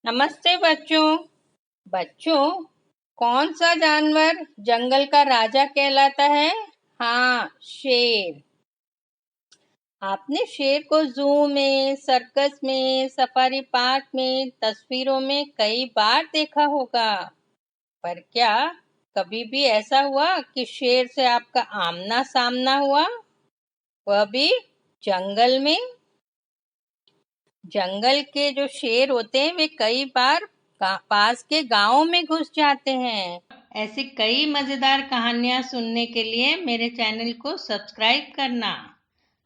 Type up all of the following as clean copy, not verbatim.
नमस्ते बच्चों। बच्चों, कौन सा जानवर जंगल का राजा कहलाता है? हाँ, शेर। आपने शेर को जू में, सर्कस में, सफारी पार्क में, तस्वीरों में कई बार देखा होगा। पर क्या कभी भी ऐसा हुआ कि शेर से आपका आमना सामना हुआ? वह भी जंगल में। जंगल के जो शेर होते हैं वे कई बार पास के गांवों में घुस जाते हैं। ऐसी कई मजेदार कहानियां सुनने के लिए मेरे चैनल को सब्सक्राइब करना।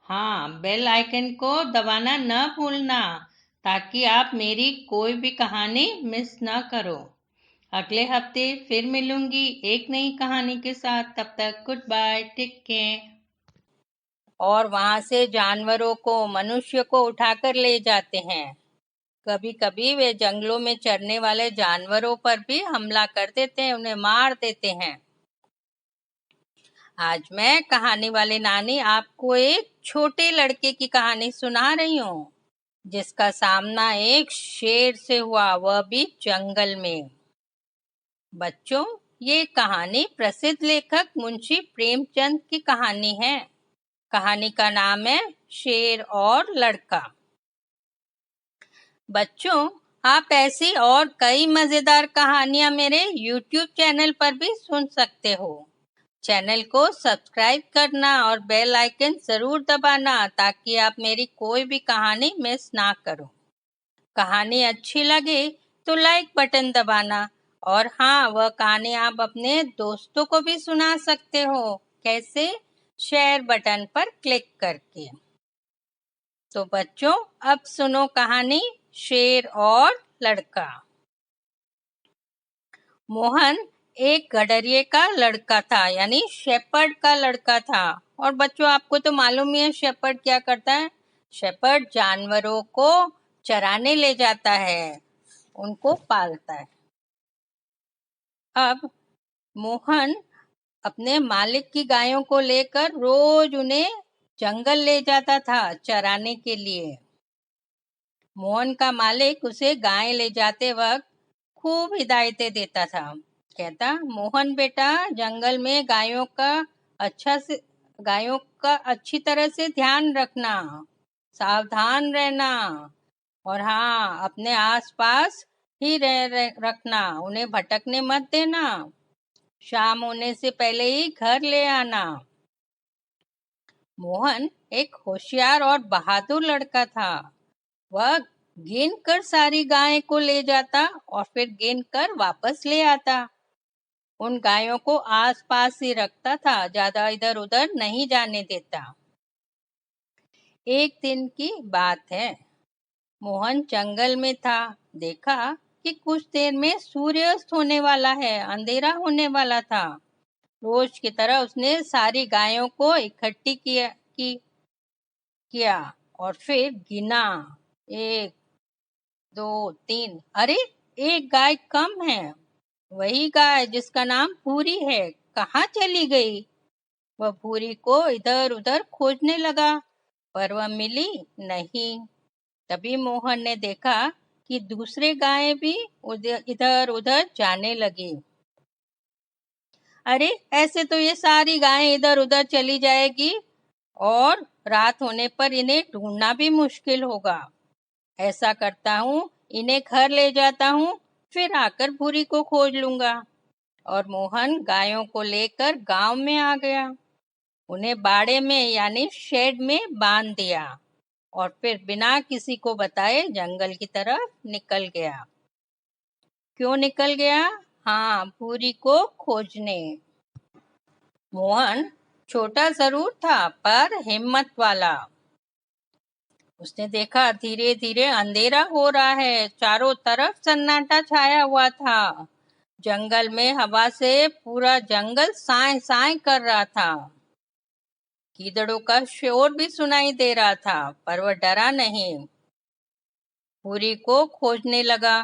हाँ, बेल आइकन को दबाना न भूलना ताकि आप मेरी कोई भी कहानी मिस न करो। अगले हफ्ते फिर मिलूंगी एक नई कहानी के साथ। तब तक गुड बाय, टेक केयर। और वहां से जानवरों को, मनुष्य को उठाकर ले जाते हैं। कभी कभी वे जंगलों में चरने वाले जानवरों पर भी हमला कर देते हैं, उन्हें मार देते हैं। आज मैं कहानी वाली नानी आपको एक छोटे लड़के की कहानी सुना रही हूँ, जिसका सामना एक शेर से हुआ, वह भी जंगल में। बच्चों, ये कहानी प्रसिद्ध लेखक मुंशी प्रेमचंद की कहानी है। कहानी का नाम है शेर और लड़का। बच्चों, आप ऐसी और कई मजेदार कहानियां मेरे YouTube चैनल पर भी सुन सकते हो। चैनल को सब्सक्राइब करना और बेल आइकन जरूर दबाना ताकि आप मेरी कोई भी कहानी मिस ना करो। कहानी अच्छी लगे तो लाइक बटन दबाना, और हाँ, वह कहानी आप अपने दोस्तों को भी सुना सकते हो। कैसे? शेयर बटन पर क्लिक करके। तो बच्चों, अब सुनो कहानी शेर और लड़का। मोहन एक गडरिये का लड़का था, यानी शेपर्ड का लड़का था। और बच्चों, आपको तो मालूम ही है शेपर्ड क्या करता है। शेपर्ड जानवरों को चराने ले जाता है, उनको पालता है। अब मोहन अपने मालिक की गायों को लेकर रोज उन्हें जंगल ले जाता था चराने के लिए। मोहन का मालिक उसे गाय ले जाते वक्त खूब हिदायतें देता था। कहता, मोहन बेटा, जंगल में गायों का अच्छी तरह से ध्यान रखना, सावधान रहना, और हाँ, अपने आसपास ही रखना, उन्हें भटकने मत देना। शाम होने से पहले ही घर ले आना। मोहन एक होशियार और बहादुर लड़का था। वह गिन कर सारी गाय को ले जाता और फिर गिन कर वापस ले आता। उन गायों को आसपास ही रखता था, ज्यादा इधर उधर नहीं जाने देता। एक दिन की बात है, मोहन जंगल में था। देखा कि कुछ देर में सूर्यास्त होने वाला है, अंधेरा होने वाला था। रोज की तरह उसने सारी गायों को इकट्ठी किया और फिर गिना। 1, 2, 3। अरे, एक गाय कम है। वही गाय जिसका नाम पूरी है, कहाँ चली गई? वह पूरी को इधर उधर खोजने लगा, पर वह मिली नहीं। तभी मोहन ने देखा कि दूसरे गायें भी इधर उधर जाने लगी। अरे, ऐसे तो ये सारी गायें इधर उधर चली जाएगी और रात होने पर इन्हें ढूंढना भी मुश्किल होगा। ऐसा करता हूँ, इन्हें घर ले जाता हूँ, फिर आकर भूरी को खोज लूंगा। और मोहन गायों को लेकर गांव में आ गया। उन्हें बाड़े में यानी शेड में बांध दिया और फिर बिना किसी को बताए जंगल की तरफ निकल गया। क्यों निकल गया? हाँ, भूरी को खोजने। मोहन छोटा जरूर था पर हिम्मत वाला। उसने देखा धीरे धीरे अंधेरा हो रहा है, चारों तरफ सन्नाटा छाया हुआ था। जंगल में हवा से पूरा जंगल साए साए कर रहा था। गीदड़ों का शोर भी सुनाई दे रहा था, पर वह डरा नहीं। भूरी को खोजने लगा,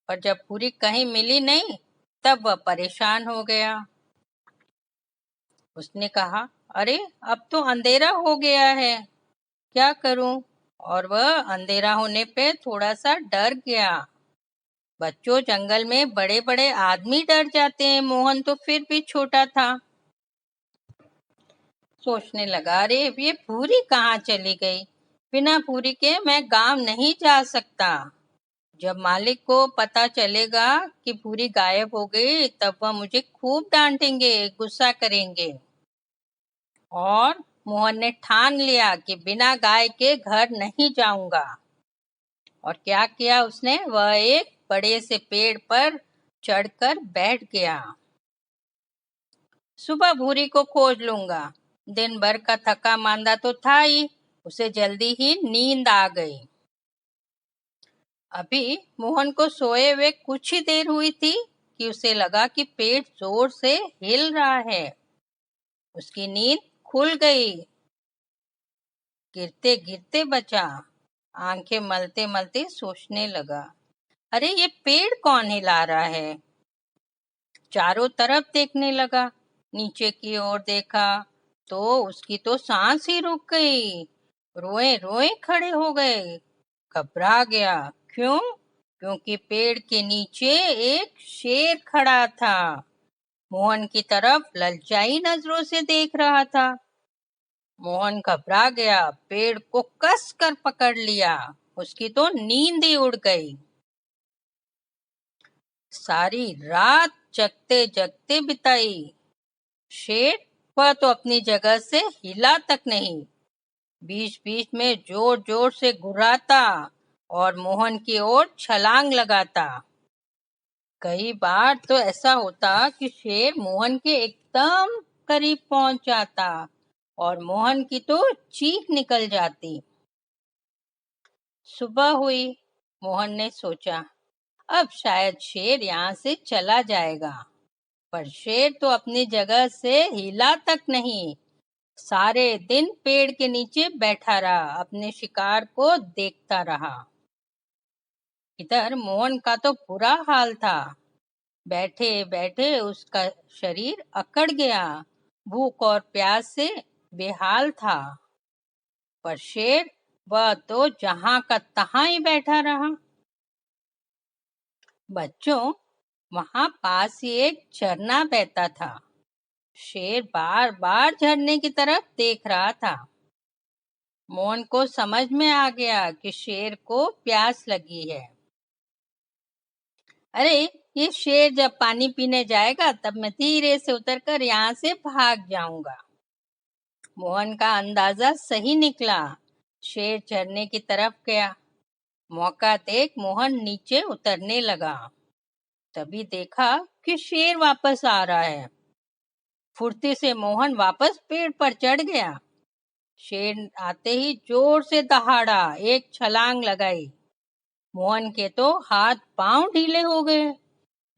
पर जब भूरी कहीं मिली नहीं, तब वह परेशान हो गया। उसने कहा, अरे, अब तो अंधेरा हो गया है, क्या करूं? और वह अंधेरा होने पे थोड़ा सा डर गया। बच्चों, जंगल में बड़े बड़े आदमी डर जाते हैं, मोहन तो फिर भी छोटा था। सोचने लगा, अरे ये भूरी कहाँ चली गई? बिना भूरी के मैं गांव नहीं जा सकता। जब मालिक को पता चलेगा कि भूरी गायब हो गई, तब वह मुझे खूब डांटेंगे, गुस्सा करेंगे। और मोहन ने ठान लिया कि बिना गाय के घर नहीं जाऊंगा। और क्या किया उसने? वह एक बड़े से पेड़ पर चढ़कर बैठ गया। सुबह भूरी को खोज लूंगा। दिन भर का थका मांदा तो था ही, उसे जल्दी ही नींद आ गई। अभी मोहन को सोए हुए कुछ ही देर हुई थी कि उसे लगा कि पेट जोर से हिल रहा है। उसकी नींद खुल गई। गिरते गिरते बचा। आंखें मलते मलते सोचने लगा, अरे ये पेड़ कौन हिला रहा है? चारों तरफ देखने लगा। नीचे की ओर देखा तो उसकी तो सांस ही रुक गई। रोए रोए खड़े हो गए। घबरा गया। क्यों? क्योंकि पेड़ के नीचे एक शेर खड़ा था। मोहन की तरफ ललचाई नजरों से देख रहा था। मोहन घबरा गया, पेड़ को कस कर पकड़ लिया। उसकी तो नींद ही उड़ गई। सारी रात जगते जगते बिताई। शेर, वह तो अपनी जगह से हिला तक नहीं। बीच बीच में जोर जोर से घुर्राता और मोहन की ओर छलांग लगाता। कई बार तो ऐसा होता कि शेर मोहन के एकदम करीब पहुंच जाता और मोहन की तो चीख निकल जाती। सुबह हुई। मोहन ने सोचा, अब शायद शेर यहाँ से चला जाएगा। पर शेर तो अपनी जगह से हिला तक नहीं। सारे दिन पेड़ के नीचे बैठा रहा, अपने शिकार को देखता रहा। इधर मोहन का तो बुरा हाल था। बैठे बैठे उसका शरीर अकड़ गया। भूख और प्यास से बेहाल था। पर शेर, वह तो जहां का तहां ही बैठा रहा। बच्चों, वहां पास ही एक झरना बहता था। शेर बार बार झरने की तरफ देख रहा था। मोहन को समझ में आ गया कि शेर को प्यास लगी है। अरे, ये शेर जब पानी पीने जाएगा तब मैं धीरे से उतरकर यहाँ से भाग जाऊंगा। मोहन का अंदाजा सही निकला। शेर झरने की तरफ गया। मौका देख मोहन नीचे उतरने लगा। तभी देखा कि शेर वापस आ रहा है। फुर्ती से मोहन वापस पेड़ पर चढ़ गया। शेर आते ही जोर से दहाड़ा, एक छलांग लगाई। मोहन के तो हाथ पांव ढीले हो गए।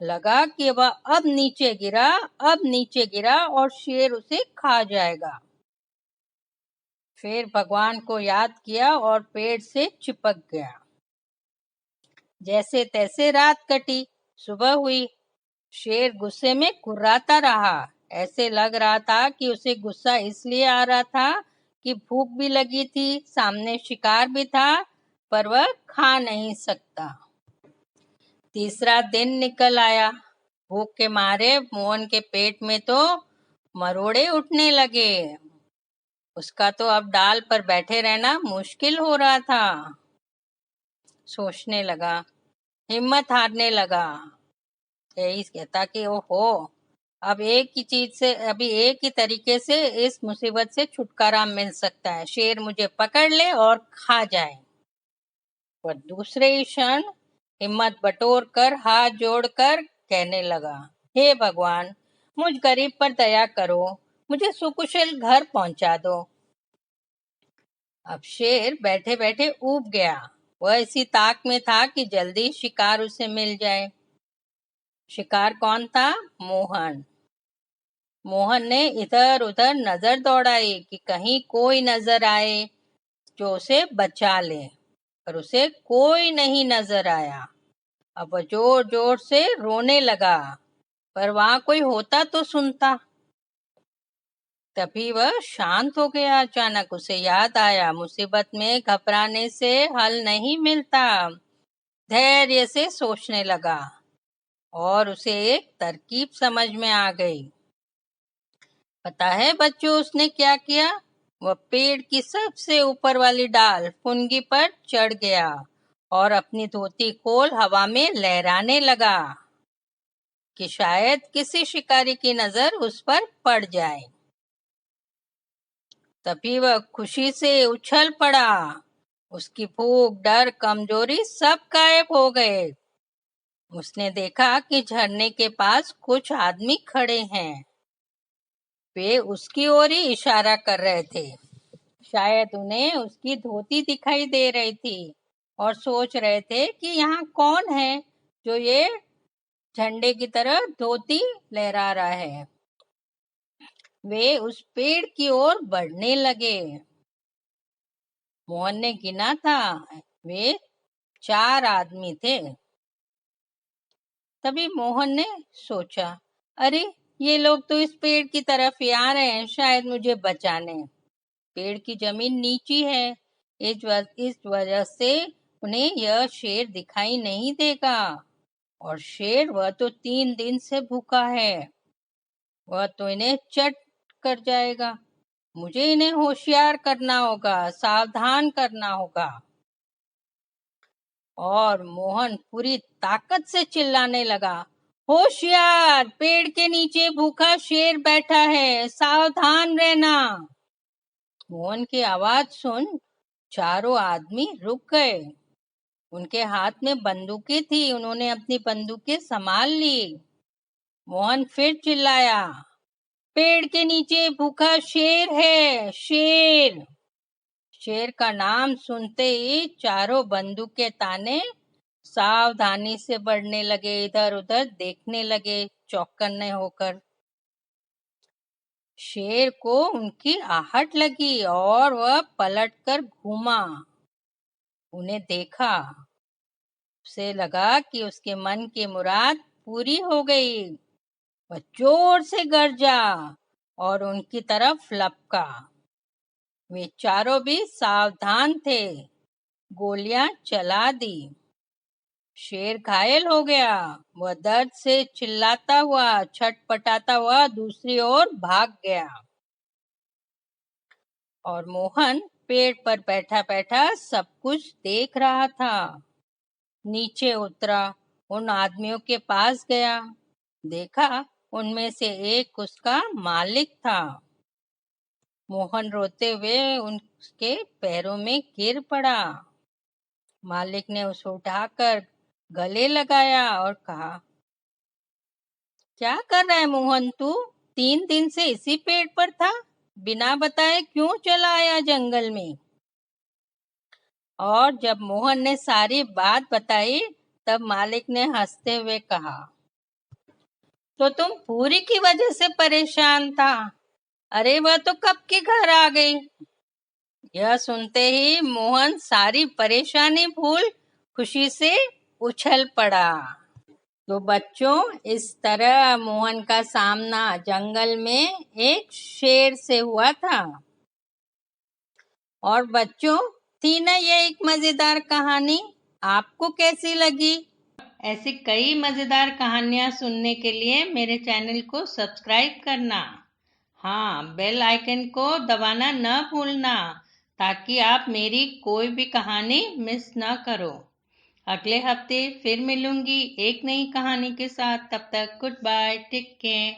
लगा कि वह अब नीचे गिरा और शेर उसे खा जाएगा। फिर भगवान को याद किया और पेड़ से चिपक गया। जैसे तैसे रात कटी। सुबह हुई। शेर गुस्से में कुर्राता रहा। ऐसे लग रहा था कि उसे गुस्सा इसलिए आ रहा था कि भूख भी लगी थी, सामने शिकार भी था, पर वह खा नहीं सकता। तीसरा दिन निकल आया। भूख के मारे मोहन के पेट में तो मरोड़े उठने लगे। उसका तो अब डाल पर बैठे रहना मुश्किल हो रहा था। सोचने लगा, हिम्मत हारने लगा। यही कहता कि ओहो, अभी एक ही तरीके से इस मुसीबत से छुटकारा मिल सकता है, शेर मुझे पकड़ ले और खा जाए। पर दूसरे ही क्षण हिम्मत बटोर कर हाथ जोड़कर कहने लगा, हे भगवान, मुझ गरीब पर दया करो, मुझे सुकुशल घर पहुंचा दो। अब शेर बैठे बैठे ऊब गया। वह इसी ताक में था कि जल्दी शिकार उसे मिल जाए। शिकार कौन था? मोहन। मोहन ने इधर उधर नजर दौड़ाई कि कहीं कोई नजर आए जो उसे बचा ले, पर उसे कोई नहीं नजर आया। अब वह जोर जोर से रोने लगा, पर वहां कोई होता तो सुनता। तभी वह शांत हो गया। अचानक उसे याद आया, मुसीबत में घबराने से हल नहीं मिलता। धैर्य से सोचने लगा और उसे एक तरकीब समझ में आ गई। पता है बच्चों उसने क्या किया? वह पेड़ की सबसे ऊपर वाली डाल फुनगी पर चढ़ गया और अपनी धोती खोल हवा में लहराने लगा कि शायद किसी शिकारी की नजर उस पर पड़ जाए। तभी वह खुशी से उछल पड़ा। उसकी भूख, डर, कमजोरी सब गायब हो गए। उसने देखा कि झरने के पास कुछ आदमी खड़े हैं। वे उसकी ओर ही इशारा कर रहे थे। शायद उन्हें उसकी धोती दिखाई दे रही थी और सोच रहे थे कि यहाँ कौन है जो ये झंडे की तरह धोती लहरा रहा है। वे उस पेड़ की ओर बढ़ने लगे। मोहन ने गिना था, वे 4 आदमी थे। तभी मोहन ने सोचा, अरे ये लोग तो इस पेड़ की तरफ ही आ रहे हैं, शायद मुझे बचाने। पेड़ की जमीन नीची है, इस वजह से उन्हें यह शेर दिखाई नहीं देगा। और शेर वह तो 3 दिन से भूखा है, वह तो इन्हें चट कर जाएगा। मुझे इन्हें होशियार करना होगा, सावधान करना होगा। और मोहन पूरी ताकत से चिल्लाने लगा, होशियार, पेड़ के नीचे भूखा शेर बैठा है, सावधान रहना। मोहन की आवाज सुन 4 आदमी रुक गए। उनके हाथ में बंदूकें थी, उन्होंने अपनी बंदूकें संभाल ली। मोहन फिर चिल्लाया, पेड़ के नीचे भूखा शेर है, शेर। शेर का नाम सुनते ही 4 बंदूकें ताने सावधानी से बढ़ने लगे, इधर उधर देखने लगे चौकन्ने होकर। शेर को उनकी आहट लगी और वह पलटकर घूमा। उन्हें देखा, उसे लगा कि उसके मन की मुराद पूरी हो गई। वह जोर से गरजा और उनकी तरफ लपका। वे 4 भी सावधान थे, गोलियां चला दी। शेर घायल हो गया। वह दर्द से चिल्लाता हुआ, छटपटाता हुआ दूसरी ओर भाग गया। और मोहन पेड़ पर बैठा बैठा सब कुछ देख रहा था। नीचे उतरा, उन आदमियों के पास गया, देखा उनमें से एक उसका मालिक था। मोहन रोते हुए उसके पैरों में गिर पड़ा। मालिक ने उसे उठाकर गले लगाया और कहा, क्या कर रहा है मोहन तू? 3 दिन से इसी पेड़ पर था, बिना बताए क्यों चला आया जंगल में? और जब मोहन ने सारी बात बताई, तब मालिक ने हंसते हुए कहा, तो तुम पूरी की वजह से परेशान था? अरे वह तो कब के घर आ गई। यह सुनते ही मोहन सारी परेशानी भूल खुशी से उछल पड़ा। तो बच्चों, इस तरह मोहन का सामना जंगल में एक शेर से हुआ था। और बच्चों, थी ना ये एक मजेदार कहानी? आपको कैसी लगी? ऐसी कई मजेदार कहानियां सुनने के लिए मेरे चैनल को सब्सक्राइब करना। हाँ, बेल आइकन को दबाना न भूलना, ताकि आप मेरी कोई भी कहानी मिस न करो। अगले हफ्ते फिर मिलूंगी एक नई कहानी के साथ। तब तक गुड बाय, टेक केयर।